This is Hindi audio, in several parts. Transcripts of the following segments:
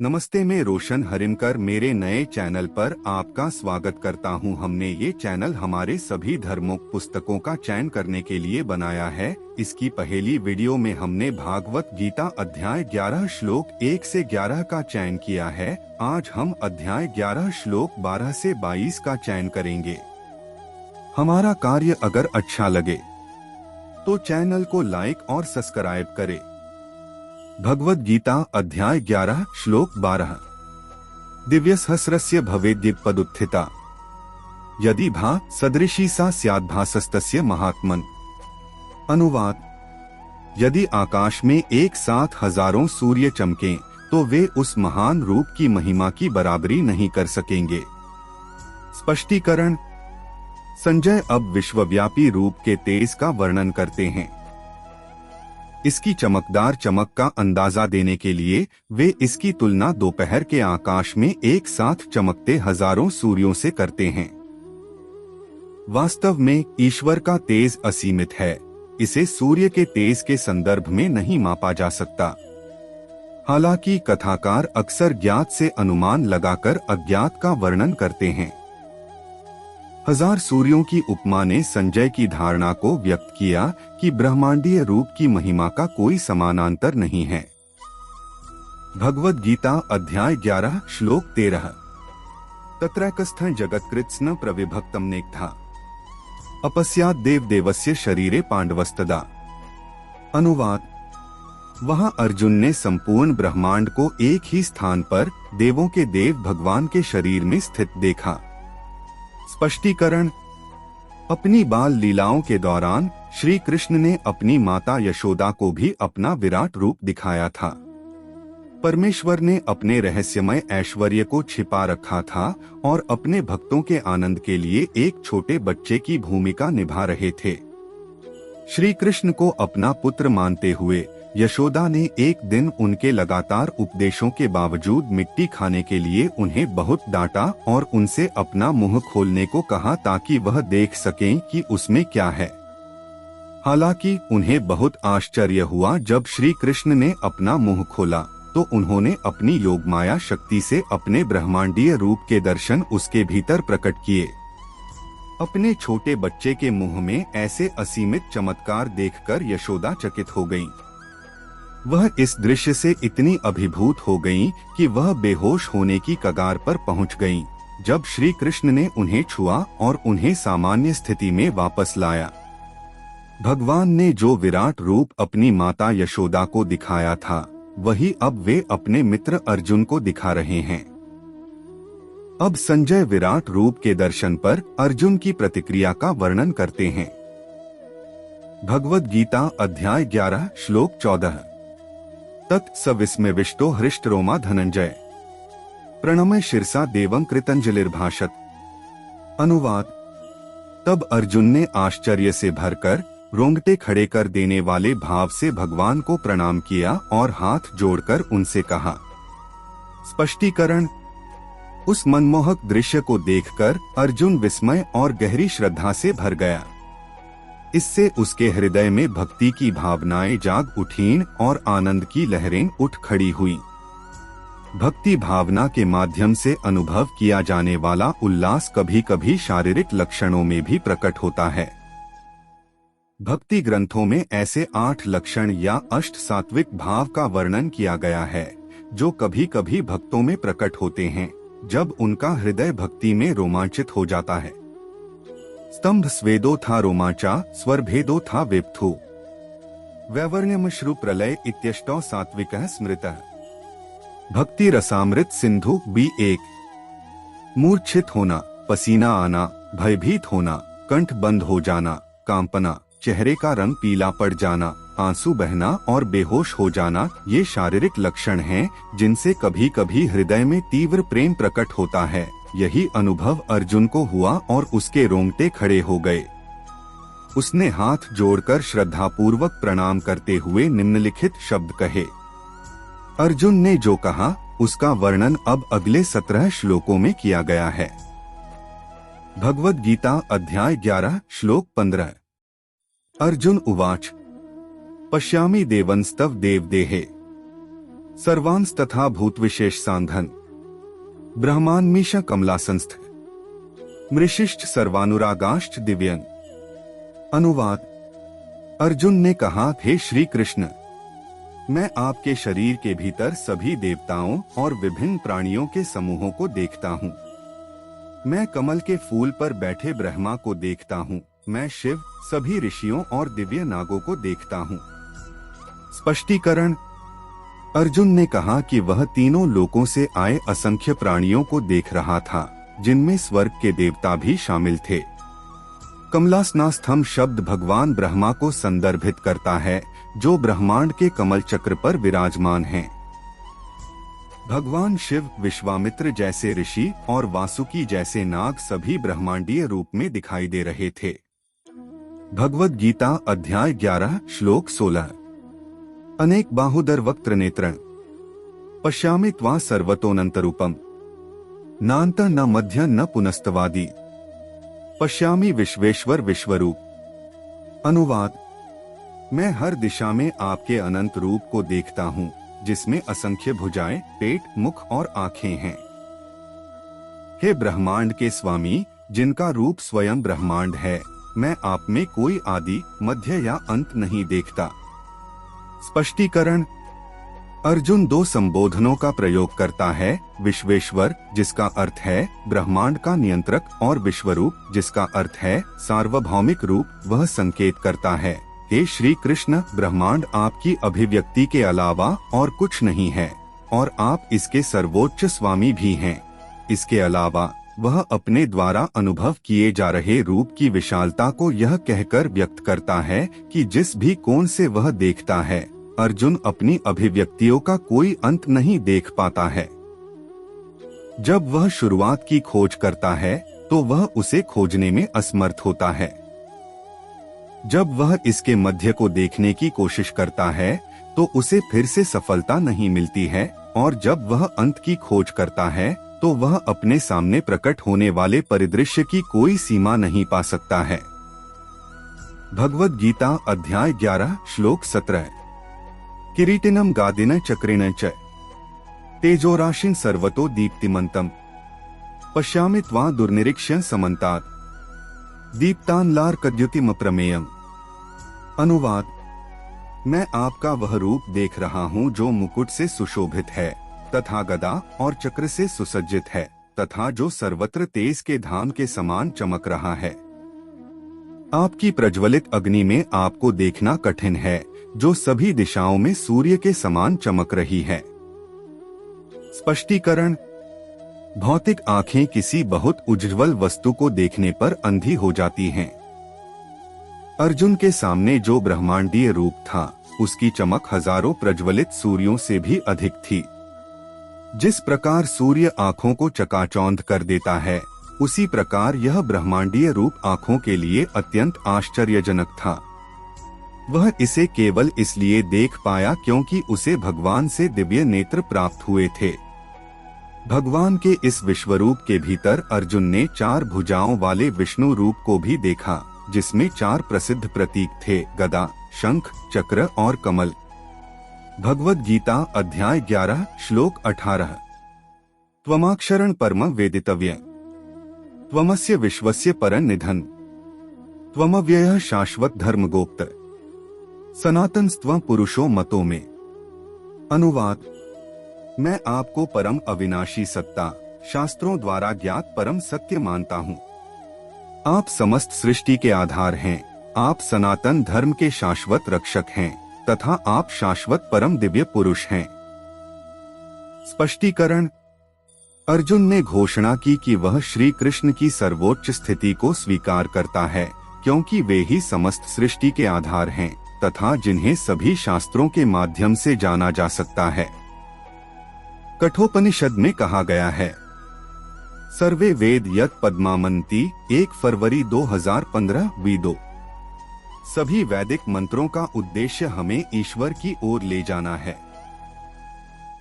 नमस्ते, मैं रोशन हरिमकर मेरे नए चैनल पर आपका स्वागत करता हूं। हमने ये चैनल हमारे सभी धर्मों पुस्तकों का चयन करने के लिए बनाया है। इसकी पहली वीडियो में हमने भागवत गीता अध्याय 11 श्लोक 1 से 11 का चयन किया है। आज हम अध्याय 11 श्लोक 12 से 22 का चयन करेंगे। हमारा कार्य अगर अच्छा लगे तो चैनल को लाइक और सब्सक्राइब करें। भगवद गीता अध्याय 11 श्लोक 12। दिव्यसहस्रस्य भवेद्दिक्पदुत्थिता यदि भा सदृशी सा स्याद्भासस्तस्य महात्मन। अनुवाद: यदि आकाश में एक साथ हजारों सूर्य चमकें तो वे उस महान रूप की महिमा की बराबरी नहीं कर सकेंगे। स्पष्टीकरण: संजय अब विश्वव्यापी रूप के तेज का वर्णन करते हैं। इसकी चमकदार चमक का अंदाजा देने के लिए वे इसकी तुलना दोपहर के आकाश में एक साथ चमकते हजारों सूर्यों से करते हैं। वास्तव में ईश्वर का तेज असीमित है। इसे सूर्य के तेज के संदर्भ में नहीं मापा जा सकता। हालांकि कथाकार अक्सर ज्ञात से अनुमान लगाकर अज्ञात का वर्णन करते हैं। हजार सूर्यों की उपमा ने संजय की धारणा को व्यक्त किया कि ब्रह्मांडीय रूप की महिमा का कोई समानांतर नहीं है। भगवद गीता अध्याय 11 श्लोक 13। तत्रैकस्थं जगत्कृत्स्न प्रविभक्तम नेक्था अपस्यात् देव देवस्य शरीरे पांडवस्तदा। अनुवाद: वहां अर्जुन ने संपूर्ण ब्रह्मांड को एक ही स्थान पर देवों के देव भगवान के शरीर में स्थित देखा। स्पष्टीकरण: अपनी बाल लीलाओं के दौरान श्री कृष्ण ने अपनी माता यशोदा को भी अपना विराट रूप दिखाया था। परमेश्वर ने अपने रहस्यमय ऐश्वर्य को छिपा रखा था और अपने भक्तों के आनंद के लिए एक छोटे बच्चे की भूमिका निभा रहे थे। श्री कृष्ण को अपना पुत्र मानते हुए यशोदा ने एक दिन उनके लगातार उपदेशों के बावजूद मिट्टी खाने के लिए उन्हें बहुत डांटा और उनसे अपना मुंह खोलने को कहा ताकि वह देख सकें कि उसमें क्या है। हालांकि उन्हें बहुत आश्चर्य हुआ जब श्री कृष्ण ने अपना मुंह खोला तो उन्होंने अपनी योगमाया शक्ति से अपने ब्रह्मांडीय रूप के दर्शन उसके भीतर प्रकट किए। अपने छोटे बच्चे के मुंह में ऐसे असीमित चमत्कार देखकर यशोदा चकित हो गईं। वह इस दृश्य से इतनी अभिभूत हो गईं कि वह बेहोश होने की कगार पर पहुंच गईं। जब श्री कृष्ण ने उन्हें छुआ और उन्हें सामान्य स्थिति में वापस लाया। भगवान ने जो विराट रूप अपनी माता यशोदा को दिखाया था वही अब वे अपने मित्र अर्जुन को दिखा रहे हैं। अब संजय विराट रूप के दर्शन पर अर्जुन की प्रतिक्रिया का वर्णन करते हैं। भगवद गीता अध्याय 11 श्लोक 14। तत् स विस्मयविष्टो हृष्टरोमा धनंजय प्रणमय शिरसा देवं कृतंजलिर्भाषत। अनुवाद: तब अर्जुन ने आश्चर्य से भरकर रोंगटे खड़े कर देने वाले भाव से भगवान को प्रणाम किया और हाथ जोड़कर उनसे कहा। स्पष्टीकरण: उस मनमोहक दृश्य को देखकर अर्जुन विस्मय और गहरी श्रद्धा से भर गया। इससे उसके हृदय में भक्ति की भावनाएं जाग उठीं और आनंद की लहरें उठ खड़ी हुई। भक्ति भावना के माध्यम से अनुभव किया जाने वाला उल्लास कभी कभी शारीरिक लक्षणों में भी प्रकट होता है। भक्ति ग्रंथों में ऐसे 8 लक्षण या अष्ट सात्विक भाव का वर्णन किया गया है जो कभी कभी भक्तों में प्रकट होते हैं जब उनका हृदय भक्ति में रोमांचित हो जाता है। स्तंभ स्वेदो था रोमाचा स्वरभेदो था वेप्थु वैवर्ण्यमश्रु प्रलय इत्यष्टौ सात्विकः स्मृतः। भक्ति रसामृत सिंधु B1। मूर्छित होना, पसीना आना, भयभीत होना, कंठ बंद हो जाना, कांपना, चेहरे का रंग पीला पड़ जाना, आंसू बहना और बेहोश हो जाना ये शारीरिक लक्षण हैं जिनसे कभी कभी हृदय में तीव्र प्रेम प्रकट होता है। यही अनुभव अर्जुन को हुआ और उसके रोंगटे खड़े हो गए। उसने हाथ जोड़कर श्रद्धापूर्वक प्रणाम करते हुए निम्नलिखित शब्द कहे। अर्जुन ने जो कहा उसका वर्णन अब अगले 17 श्लोकों में किया गया है। भगवद गीता अध्याय 11 श्लोक 15। अर्जुन उवाच पश्यामि देवंस्तव देवदेहे सर्वांस तथा भूत विशेष सांधन ब्रह्मान्मीश कमलासंस्थ मृशिष्ट सर्वानुरागाश्च दिव्यन। अनुवाद। अर्जुन ने कहा, हे श्री कृष्ण, मैं आपके शरीर के भीतर सभी देवताओं और विभिन्न प्राणियों के समूहों को देखता हूँ। मैं कमल के फूल पर बैठे ब्रह्मा को देखता हूँ। मैं शिव, सभी ऋषियों और दिव्य नागों को देखता हूँ। स्पष्टीकरण। अर्जुन ने कहा कि वह तीनों लोकों से आए असंख्य प्राणियों को देख रहा था, जिनमें स्वर्ग के देवता भी शामिल थे। कमलासनास्थम शब्द भगवान ब्रह्मा को संदर्भित करता है, जो ब्रह्मांड के कमल चक्र पर विराजमान हैं। भगवान शिव, विश्वामित्र जैसे ऋषि और वासुकी जैसे नाग सभी ब्रह्मांडीय रूप में दिखाई दे रहे थे। भगवद गीता अध्याय 11 श्लोक 16। अनेक बाहुदर वक्त्र नेत्र पश्यामि त्वा सर्वतोऽनन्तरूपम् नान्त न मध्य न पुनस्तवादी पश्यामि विश्वेश्वर विश्वरूप। अनुवाद। मैं हर दिशा में आपके अनंत रूप को देखता हूँ, जिसमें असंख्य भुजाएं, पेट, मुख और आंखें हैं। हे ब्रह्मांड के स्वामी, जिनका रूप स्वयं ब्रह्मांड है, मैं आप में कोई आदि, मध्य या अंत नहीं देखता। स्पष्टीकरण। अर्जुन दो संबोधनों का प्रयोग करता है, विश्वेश्वर जिसका अर्थ है ब्रह्मांड का नियंत्रक और विश्वरूप जिसका अर्थ है सार्वभौमिक रूप। वह संकेत करता है, हे श्री कृष्ण, ब्रह्मांड आपकी अभिव्यक्ति के अलावा और कुछ नहीं है और आप इसके सर्वोच्च स्वामी भी हैं। इसके अलावा वह अपने द्वारा अनुभव किए जा रहे रूप की विशालता को यह कहकर व्यक्त करता है कि जिस भी कोण से वह देखता है, अर्जुन अपनी अभिव्यक्तियों का कोई अंत नहीं देख पाता है। जब वह शुरुआत की खोज करता है तो वह उसे खोजने में असमर्थ होता है। जब वह इसके मध्य को देखने की कोशिश करता है तो उसे फिर से सफलता नहीं मिलती है, और जब वह अंत की खोज करता है तो वह अपने सामने प्रकट होने वाले परिदृश्य की कोई सीमा नहीं पा सकता है। भगवद गीता अध्याय 11 श्लोक 17। किरीटिनम गादिन चक्रिण च तेजोराशिन सर्वतो दीप्तिमंतम पश्यामि त्वा दुर्निरीक्ष्य समन्तात् दीप्तानलार्कद्युतिम प्रमेयम्। अनुवाद। मैं आपका वह रूप देख रहा हूँ जो मुकुट से सुशोभित है तथा गदा और चक्र से सुसज्जित है, तथा जो सर्वत्र तेज के धाम के समान चमक रहा है। आपकी प्रज्वलित अग्नि में आपको देखना कठिन है, जो सभी दिशाओं में सूर्य के समान चमक रही है। स्पष्टीकरण। भौतिक आंखें किसी बहुत उज्ज्वल वस्तु को देखने पर अंधी हो जाती हैं। अर्जुन के सामने जो ब्रह्मांडीय रूप था, उसकी चमक हजारों प्रज्वलित सूर्यों से भी अधिक थी। जिस प्रकार सूर्य आंखों को चकाचौंध कर देता है, उसी प्रकार यह ब्रह्मांडीय रूप आंखों के लिए अत्यंत आश्चर्यजनक था। वह इसे केवल इसलिए देख पाया क्योंकि उसे भगवान से दिव्य नेत्र प्राप्त हुए थे। भगवान के इस विश्वरूप के भीतर अर्जुन ने 4 भुजाओं वाले विष्णु रूप को भी देखा, जिसमें 4 प्रसिद्ध प्रतीक थे, गदा, शंख, चक्र और कमल। भगवद गीता अध्याय 11 श्लोक 18। त्वमाक्षरं परम वेदितव्य त्वमस्य विश्वस्य परं निधन त्वमव्ययः शाश्वत धर्मगोप्त सनातनस्त्वं पुरुषो मतो में। अनुवाद। मैं आपको परम अविनाशी सत्ता, शास्त्रों द्वारा ज्ञात परम सत्य मानता हूँ। आप समस्त सृष्टि के आधार हैं, आप सनातन धर्म के शाश्वत रक्षक हैं तथा आप शाश्वत परम दिव्य पुरुष हैं। स्पष्टीकरण। अर्जुन ने घोषणा की कि वह श्री कृष्ण की सर्वोच्च स्थिति को स्वीकार करता है, क्योंकि वे ही समस्त सृष्टि के आधार हैं तथा जिन्हें सभी शास्त्रों के माध्यम से जाना जा सकता है। कठोपनिषद में कहा गया है, सर्वे वेद यत पद्मामन्ति 1 फरवरी 2015 वीदो। सभी वैदिक मंत्रों का उद्देश्य हमें ईश्वर की ओर ले जाना है।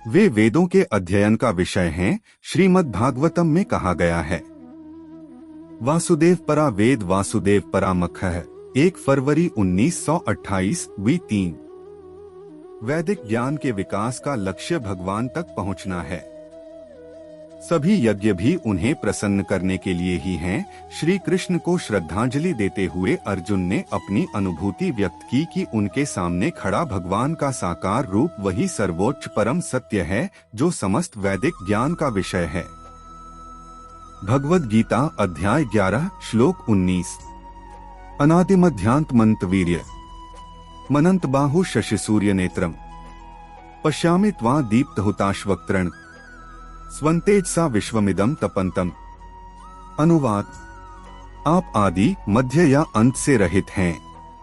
वे वेदों के अध्ययन का विषय हैं। श्रीमद् भागवतम में कहा गया है, वासुदेव परा वेद वासुदेव परा मखः 1 फरवरी 1928 वी 3। वैदिक ज्ञान के विकास का लक्ष्य भगवान तक पहुंचना है। सभी यज्ञ भी उन्हें प्रसन्न करने के लिए ही हैं। श्री कृष्ण को श्रद्धांजलि देते हुए अर्जुन ने अपनी अनुभूति व्यक्त की कि उनके सामने खड़ा भगवान का साकार रूप वही सर्वोच्च परम सत्य है जो समस्त वैदिक ज्ञान का विषय है। भगवद गीता अध्याय 11 श्लोक 19। अनादिमध्यांतमन्तवीर्य मनंत बाहु शशि सूर्य नेत्रम पश्यामि त्वा दीप्तहुताश्वक्त्रं स्वंतेजसा विश्वमिदं तपन्तम्। अनुवाद। आप आदि मध्य या अंत से रहित हैं।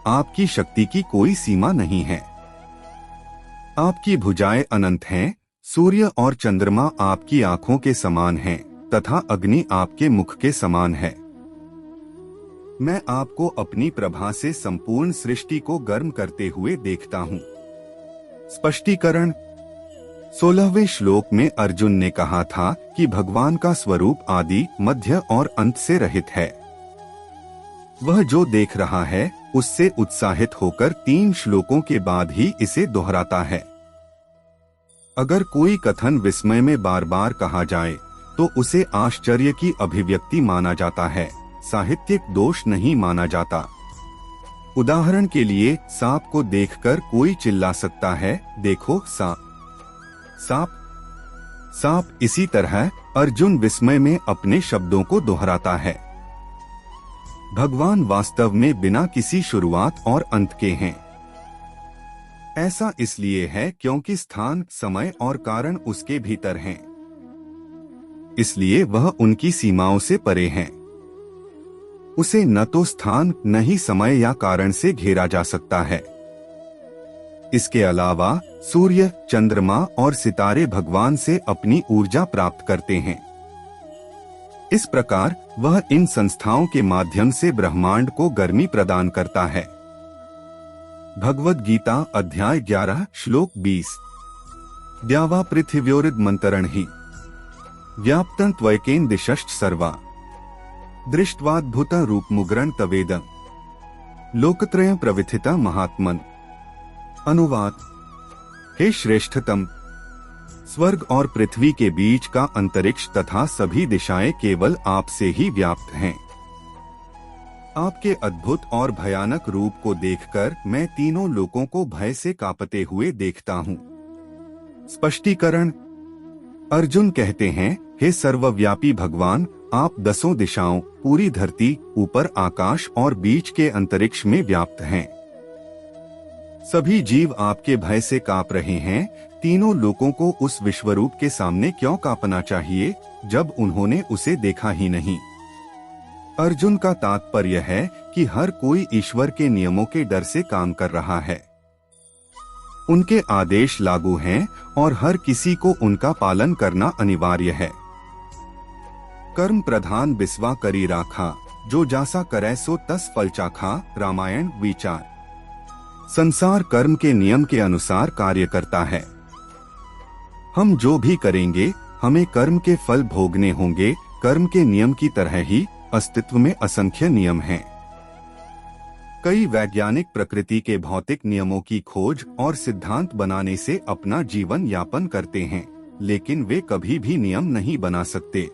आपकी शक्ति की कोई सीमा नहीं है। आपकी भुजाएं अनंत हैं। सूर्य और चंद्रमा आपकी आंखों के समान हैं तथा अग्नि आपके मुख के समान है। मैं आपको अपनी प्रभा से संपूर्ण सृष्टि को गर्म करते हुए देखता हूँ। स्पष्टीकरण। 16वें श्लोक में अर्जुन ने कहा था कि भगवान का स्वरूप आदि मध्य और अंत से रहित है। वह जो देख रहा है उससे उत्साहित होकर 3 श्लोकों के बाद ही इसे दोहराता है। अगर कोई कथन विस्मय में बार बार कहा जाए तो उसे आश्चर्य की अभिव्यक्ति माना जाता है, साहित्यिक दोष नहीं माना जाता। उदाहरण के लिए सांप को देखकर कोई चिल्ला सकता है, देखो सांप सांप सांप। इसी तरह अर्जुन विस्मय में अपने शब्दों को दोहराता है। भगवान वास्तव में बिना किसी शुरुआत और अंत के हैं। ऐसा इसलिए है क्योंकि स्थान, समय और कारण उसके भीतर हैं। इसलिए वह उनकी सीमाओं से परे हैं। उसे न तो स्थान न ही समय या कारण से घेरा जा सकता है। इसके अलावा सूर्य, चंद्रमा और सितारे भगवान से अपनी ऊर्जा प्राप्त करते हैं। इस प्रकार वह इन संस्थाओं के माध्यम से ब्रह्मांड को गर्मी प्रदान करता है। भगवद गीता अध्याय 11 श्लोक 20। द्यावा पृथिव्योरिदमन्तरं हि व्याप्तं त्वयकेन दिशश्च सर्वा दृष्ट्वाद्भुतं रूपमुग्रं तवेदं लोकत्रयं प्रविथितं महात्मन्। अनुवाद। हे श्रेष्ठतम, स्वर्ग और पृथ्वी के बीच का अंतरिक्ष तथा सभी दिशाएं केवल आपसे ही व्याप्त हैं। आपके अद्भुत और भयानक रूप को देखकर मैं तीनों लोकों को भय से कांपते हुए देखता हूँ। स्पष्टीकरण। अर्जुन कहते हैं, हे सर्वव्यापी भगवान, आप 10 दिशाओं, पूरी धरती, ऊपर आकाश और बीच के अंतरिक्ष में व्याप्त हैं। सभी जीव आपके भय से कांप रहे हैं। तीनों लोकों को उस विश्वरूप के सामने क्यों कांपना चाहिए जब उन्होंने उसे देखा ही नहीं। अर्जुन का तात्पर्य है कि हर कोई ईश्वर के नियमों के डर से काम कर रहा है। उनके आदेश लागू हैं और हर किसी को उनका पालन करना अनिवार्य है। कर्म प्रधान बिस्वा करी राखा, जो जासा करे सो तस फल चाखा। रामायण विचार। संसार कर्म के नियम के अनुसार कार्य करता है। हम जो भी करेंगे हमें कर्म के फल भोगने होंगे। कर्म के नियम की तरह ही अस्तित्व में असंख्य नियम हैं। कई वैज्ञानिक प्रकृति के भौतिक नियमों की खोज और सिद्धांत बनाने से अपना जीवन यापन करते हैं, लेकिन वे कभी भी नियम नहीं बना सकते।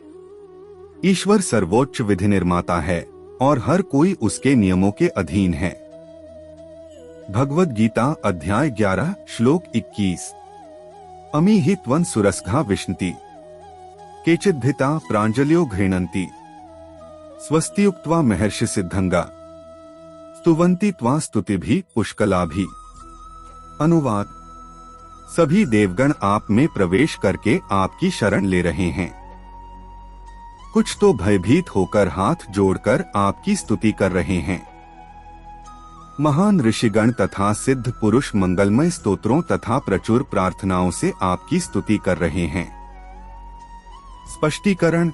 ईश्वर सर्वोच्च विधि निर्माता है और हर कोई उसके नियमों के अधीन है। भगवद गीता अध्याय 11 श्लोक 21। अमी हि त्वं सुरस्घा विशन्ति केचिद्भिता प्राञ्जल्यो घृणन्ति स्वस्तियुक्त्वा महर्षि सिद्धंगा स्तुवन्ति त्वा स्तुतिभिः पुष्कलाभिः। अनुवाद। सभी देवगण आप में प्रवेश करके आपकी शरण ले रहे हैं। कुछ तो भयभीत होकर हाथ जोड़कर आपकी स्तुति कर रहे हैं। महान ऋषिगण तथा सिद्ध पुरुष मंगलमय स्तोत्रों तथा प्रचुर प्रार्थनाओं से आपकी स्तुति कर रहे हैं। स्पष्टीकरण।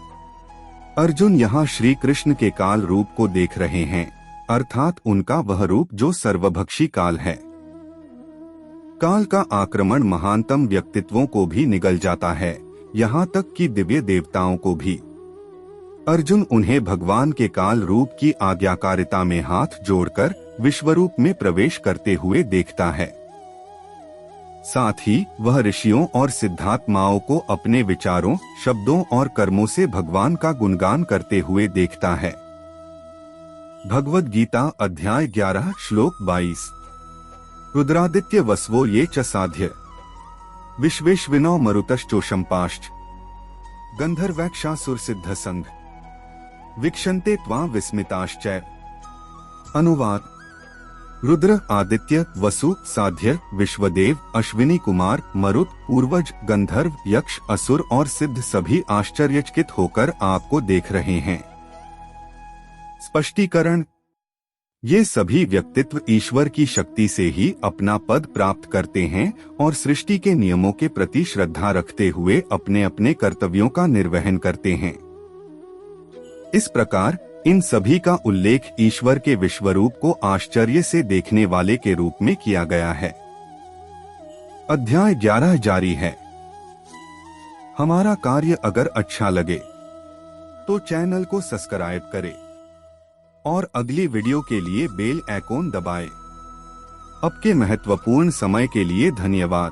अर्जुन यहाँ श्री कृष्ण के काल रूप को देख रहे हैं, अर्थात उनका वह रूप जो सर्वभक्षी काल है। काल का आक्रमण महानतम व्यक्तित्वों को भी निगल जाता है, यहाँ तक कि दिव्य देवताओं को भी। अर्जुन उन्हें भगवान के काल रूप की आज्ञाकारिता में हाथ जोड़कर विश्वरूप में प्रवेश करते हुए देखता है। साथ ही वह ऋषियों और सिद्धात्माओं को अपने विचारों, शब्दों और कर्मों से भगवान का गुणगान करते हुए देखता है। भगवद गीता अध्याय 11 श्लोक 22। रुद्रादित्य वसवो ये च साध्य विश्वेश्विनो मरुतश्चोषंपाश्च गंधर्वैक्षासुर सिद्ध संघ वीक्षन्ते त्वां विस्मिताश्चैव। अनुवाद। रुद्र, आदित्य, वसु, साध्य, विश्वदेव, अश्विनी कुमार, मरुत, पूर्वज, गंधर्व, यक्ष, असुर और सिद्ध सभी आश्चर्यचकित होकर आपको देख रहे हैं। स्पष्टीकरण। ये सभी व्यक्तित्व ईश्वर की शक्ति से ही अपना पद प्राप्त करते हैं और सृष्टि के नियमों के प्रति श्रद्धा रखते हुए अपने अपने कर्तव्यों का निर्वहन करते हैं। इस प्रकार इन सभी का उल्लेख ईश्वर के विश्वरूप को आश्चर्य से देखने वाले के रूप में किया गया है। अध्याय 11 जारी है। हमारा कार्य अगर अच्छा लगे तो चैनल को सब्सक्राइब करें और अगली वीडियो के लिए बेल आइकॉन दबाएं। आपके महत्वपूर्ण समय के लिए धन्यवाद।